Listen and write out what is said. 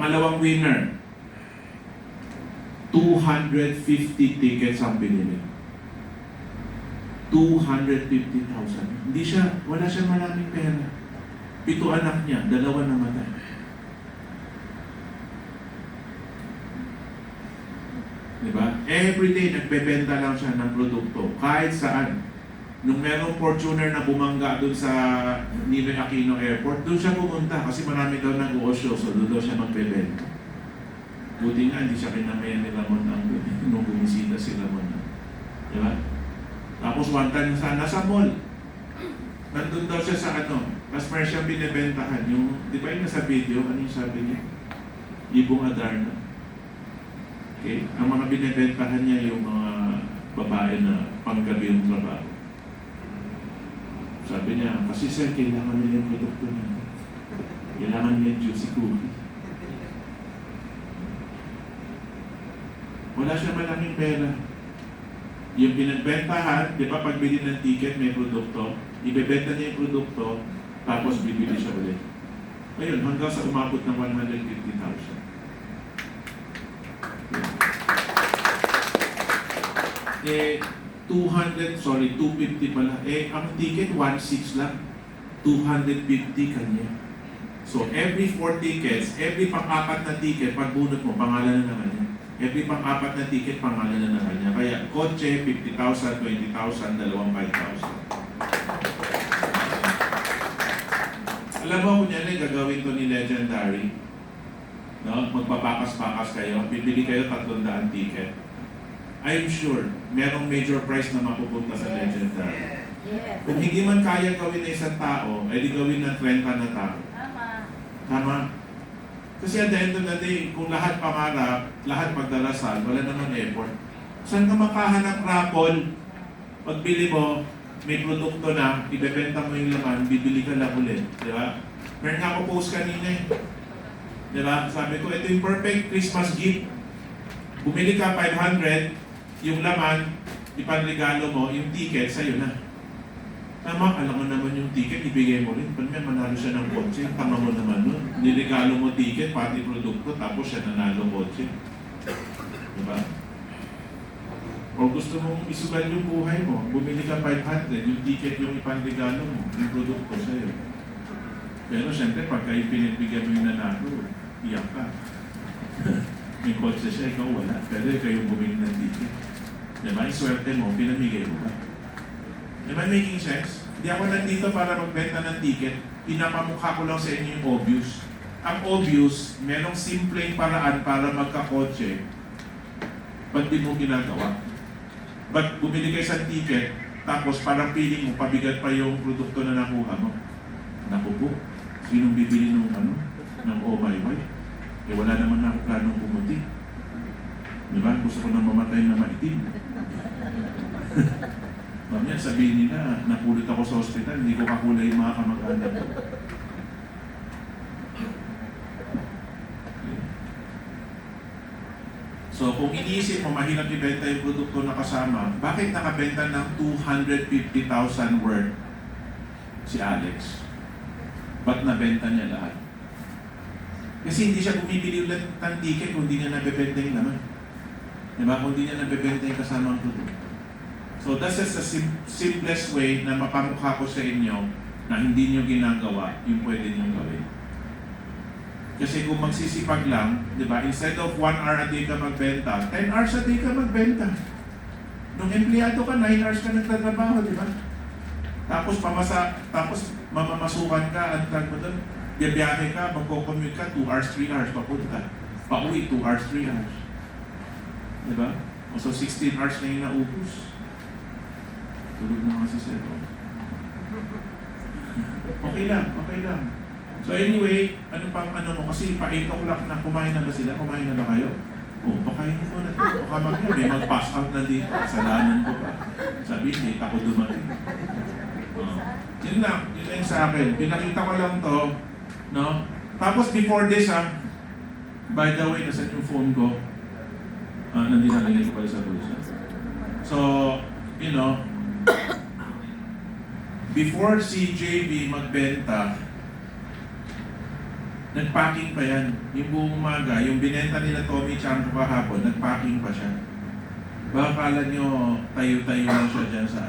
Pangalawang winner, 250 tickets ang binili. 250,000. Wala siyang maraming pera. 7 anak niya, 2 namatay. Diba? Everyday nagbebenta lang siya ng produkto, kahit saan. Nung merong Fortuner na bumangga doon sa Ninoy Aquino Airport, doon siya pumunta kasi marami daw nag-uosyo, so doon daw siya magbebenta. Buti nga, hindi siya kinamayan ni Ramon ang nung bumisita si Ramon. Diba? Tapos one time nasa mall. Nandun daw siya sa customer siya binibentahan. Yung, di ba yung nasa video, ano yung sabi niya? Ibong Adarna. Okay? Ang mga binibentahan niya yung mga babae na panggabi yung trabaho. Sabi niya, kasi sir, kailangan niya yung produkto niya. Kailangan niya yung juicy cookie. Wala siya malaming pera. Yung pinagbentahan, di ba pagbili ng ticket may produkto, ibebenta niya yung produkto, tapos bibili siya ulit. Ayun, hanggang sa umabot ng 150,000. Okay. 250 pala. Ang ticket, 1.6 lang. 250 kanya. So, every 4 tickets, every pang-apat na ticket, pag bunot mo, pangalan na naman niya. Every pang-apat na ticket, pangalan na naman niya. Kaya, kotse, 50,000, 20,000, 25,000. Alam mo kung yan ay gagawin to ni Legendary. No? Magpapakas-pakas kayo, bibili kayo 300 ticket. I'm sure, merong major prize na mapupunta sa Legendary. Yes. Kung hindi man kaya gawin ng isang tao, ay di gawin ng 30 na tao. Tama. Tama? Kasi at the end of the day, kung lahat pangarap, lahat magdarasal, wala naman effort. Saan ka makahanap rapol? Pagbili mo, may produkto na, ibebenta mo yung laman, bibili ka lang ulit. Di ba? Meron nga ako post kanina eh. Di ba? Sabi ko, ito yung perfect Christmas gift. Bumili ka 500, yung laman, ipanregalo mo, yung ticket, sa'yo na. Tama, alam mo naman yung ticket, ibigay mo rin. Pag may manalo siya ng kotse, tama mo naman nun. Niregalo mo ticket, pati produkto, tapos siya nanalo kotse. Diba? O gusto mong isugal yung buhay mo, bumili ka 500, yung ticket yung ipanregalo mo, yung produkto sa'yo. Pero syempre, pag kayo pinagbigyan mo yung nanalo, iyak ka. May kotse siya, ikaw wala. Pero kayo bumili ng ticket. Diba? Yung swerte mo, pinamigay mo ba? Am I making sense? Hindi ako nandito para magbenta ng ticket. Pinapamukha ko lang sa inyo yung obvious. Ang obvious, merong simpleng paraan para magkakotse. Ba't di mo ginagawa? Ba't bumili kayo sa ticket, tapos parang feeling mo, pabigat pa yung produkto na nakuha mo? Naku po, sinong bibili ng oh my wife? Eh wala naman ako planong bumuti. Diba? Gusto ko nang mamatay na maitim. Mamaya sabihin nila, napulot ako sa ospital, hindi ko kakulay yung mga kamag-anak ko. So kung iniisip mo, mahirap ibenta yung produkto na kasama, bakit nakabenta ng 250,000 worth si Alex? Ba't nabenta niya lahat? Kasi hindi siya bumibili ulit ng ticket kung hindi niya nabibenta yung laman. Diba? Kung hindi niya nabibenta yung kasamang produkto. So that's just the simplest way na mapamukha ko sa inyo na hindi nyo ginagawa yung pwede nyo gawin. Kasi kung magsisipag lang, di ba, instead of 1 hour a day ka magbenta, 10 hours a day ka magbenta. Nung empleyado ka, 9 hours ka nagtatrabaho, di ba? Tapos mamamasukan ka, ang tag mo doon, biyabiyahe ka, magko-commute ka, 2 hours, 3 hours, papunta. Pauwi, 2 hours, 3 hours. Di ba? So 16 hours na yung naubos. Tulog na kasi sir. Okay lang, okay lang. So anyway, ano mo, kasi pa 8 o'clock na, kumain na ba sila? Kumain na ba kayo? Oh, pakain ko na. Baka may mag-pass out na dito. Kasalanan ko pa. Sabi, hindi ako dumating. Yun lang yung sa akin. Pinakita ko lang to, no? Tapos before this, by the way, nasa yung phone ko, nandito ko pala sa bulsa. So, you know, before si JB magbenta, Nagpacking pa yan. Yung buong umaga, yung binenta nila Tommy Chanko kahapon, nagpacking pa siya. Baka kala nyo tayo-tayo lang siya dyan sa